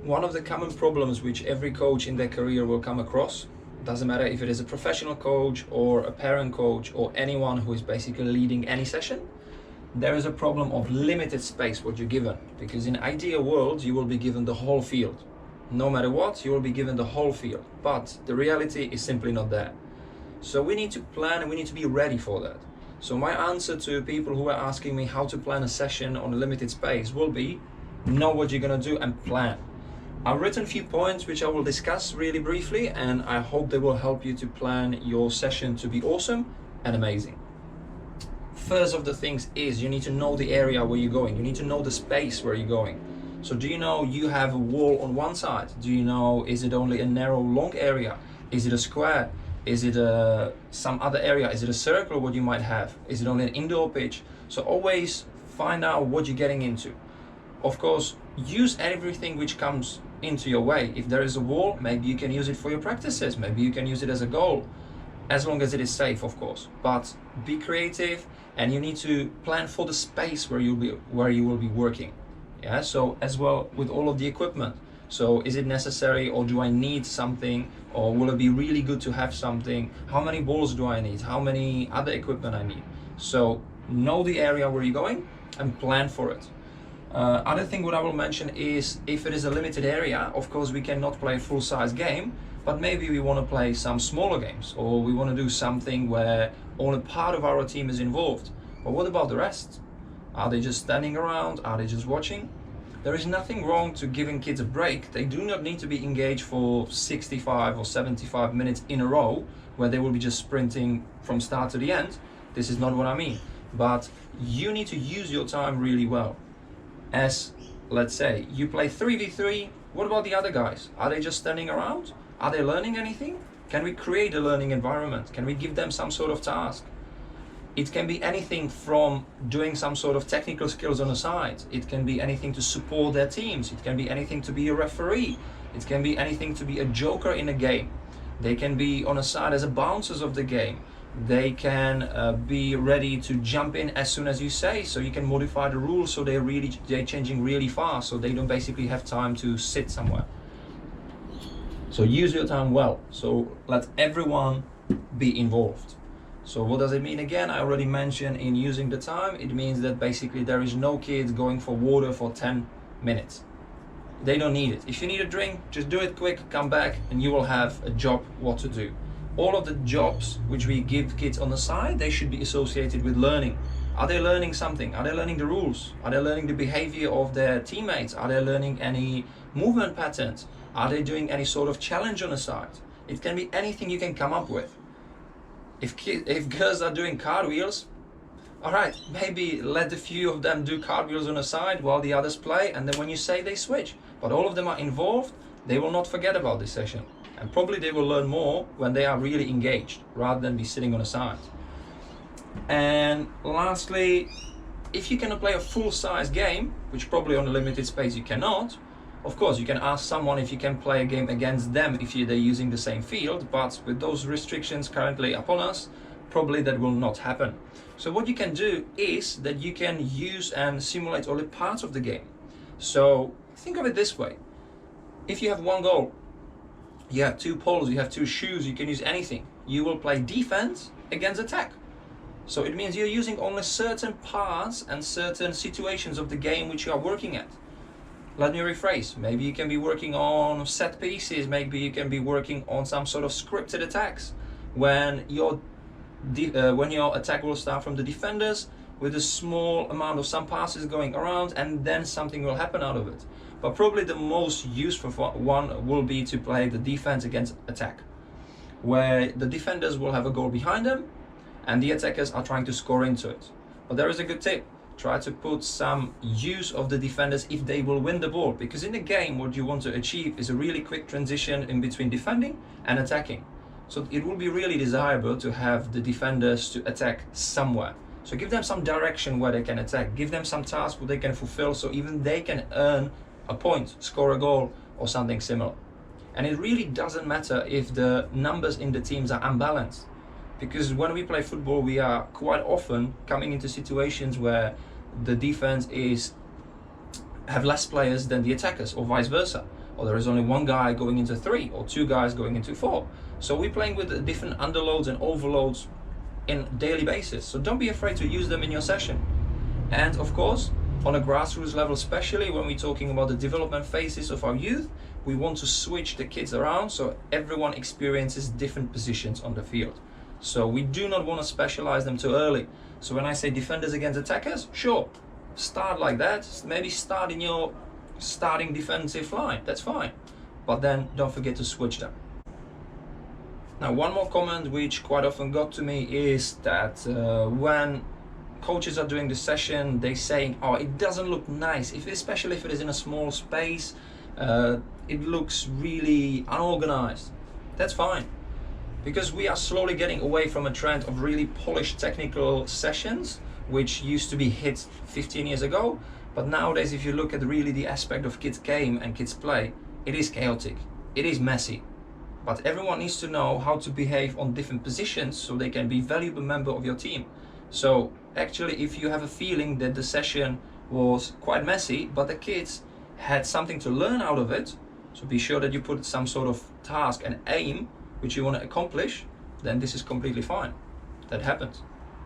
One of the common problems which every coach in their career will come across, doesn't matter if it is a professional coach or a parent coach or anyone who is basically leading any session, there is a problem of limited space what you're given. Because in ideal world, you will be given the whole field. No matter what, you will be given the whole field. But the reality is simply not there. So we need to plan and we need to be ready for that. So my answer to people who are asking me how to plan a session on a limited space will be, know what you're gonna do and plan. I've written a few points which I will discuss really briefly, and I hope they will help you to plan your session to be awesome and amazing. First of the things is you need to know the area where you're going. You need to know the space where you're going. So do you know you have a wall on one side? Do you know, is it only a narrow long area? Is it a square? Is it some other area? Is it a circle what you might have? Is it only an indoor pitch? So always find out what you're getting into. Of course, use everything which comes into your way. If there is a wall, maybe you can use it for your practices. Maybe you can use it as a goal, as long as it is safe, of course. But be creative, and you need to plan for the space where you will be working. Yeah. So as well with all of the equipment. So is it necessary, or do I need something, or will it be really good to have something? How many balls do I need? How many other equipment I need? So know the area where you're going and plan for it. Other thing what I will mention is, if it is a limited area, of course we cannot play a full-size game, but maybe we want to play some smaller games, or we want to do something where only part of our team is involved. But what about the rest? Are they just standing around? Are they just watching? There is nothing wrong to giving kids a break. They do not need to be engaged for 65 or 75 minutes in a row, where they will be just sprinting from start to the end. This is not what I mean. But you need to use your time really well. As, let's say, you play 3v3, what about the other guys? Are they just standing around? Are they learning anything? Can we create a learning environment? Can we give them some sort of task? It can be anything from doing some sort of technical skills on the side. It can be anything to support their teams. It can be anything to be a referee. It can be anything to be a joker in a game. They can be on the side as a bouncers of the game. They can be ready to jump in as soon as you say, so you can modify the rules so they're changing really fast, so they don't basically have time to sit somewhere. So use your time well. So let everyone be involved. So what does it mean again? I already mentioned in using the time, it means that basically there is no kids going for water for 10 minutes. They don't need it. If you need a drink, just do it quick, come back, and you will have a job what to do. All of the jobs which we give kids on the side, they should be associated with learning. Are they learning something? Are they learning the rules? Are they learning the behavior of their teammates? Are they learning any movement patterns? Are they doing any sort of challenge on the side? It can be anything you can come up with. If girls are doing cartwheels, all right, maybe let a few of them do cartwheels on the side while the others play, and then when you say, they switch. But all of them are involved, they will not forget about this session. And probably they will learn more when they are really engaged, rather than be sitting on the side. And lastly, if you cannot play a full-size game, which probably on a limited space you cannot, of course you can ask someone if you can play a game against them if they're using the same field, but with those restrictions currently upon us, probably that will not happen. So what you can do is that you can use and simulate only parts of the game. So think of it this way. If you have one goal, you have two poles, you have two shoes, you can use anything. You will play defense against attack. So it means you're using only certain parts and certain situations of the game which you are working at. Let me rephrase. Maybe you can be working on set pieces, maybe you can be working on some sort of scripted attacks when your attack will start from the defenders with a small amount of some passes going around, and then something will happen out of it. But probably the most useful one will be to play the defense against attack, where the defenders will have a goal behind them and the attackers are trying to score into it. But there is a good tip. Try to put some use of the defenders if they will win the ball, because in the game what you want to achieve is a really quick transition in between defending and attacking. So it will be really desirable to have the defenders to attack somewhere. So give them some direction where they can attack, give them some task what they can fulfill, so even they can earn a point, score a goal or something similar. And it really doesn't matter if the numbers in the teams are unbalanced, because when we play football we are quite often coming into situations where the defense have less players than the attackers, or vice versa. or there is only one guy going into 3 or 2 guys going into 4. So we're playing with different underloads and overloads in daily basis. So don't be afraid to use them in your session. And of course, on a grassroots level, especially when we're talking about the development phases of our youth, we want to switch the kids around so everyone experiences different positions on the field. So we do not want to specialize them too early. So when I say defenders against attackers, sure, start like that. Maybe start in your starting defensive line, that's fine. But then don't forget to switch them. Now, one more comment which quite often got to me is that when coaches are doing the session, they saying, oh, it doesn't look nice, especially if it is in a small space, it looks really unorganized. That's fine, because we are slowly getting away from a trend of really polished technical sessions, which used to be hit 15 years ago. But nowadays, if you look at really the aspect of kids game and kids play, it is chaotic, it is messy. But everyone needs to know how to behave on different positions so they can be a valuable member of your team. So actually, if you have a feeling that the session was quite messy, but the kids had something to learn out of it, so be sure that you put some sort of task and aim which you want to accomplish, then this is completely fine. That happens.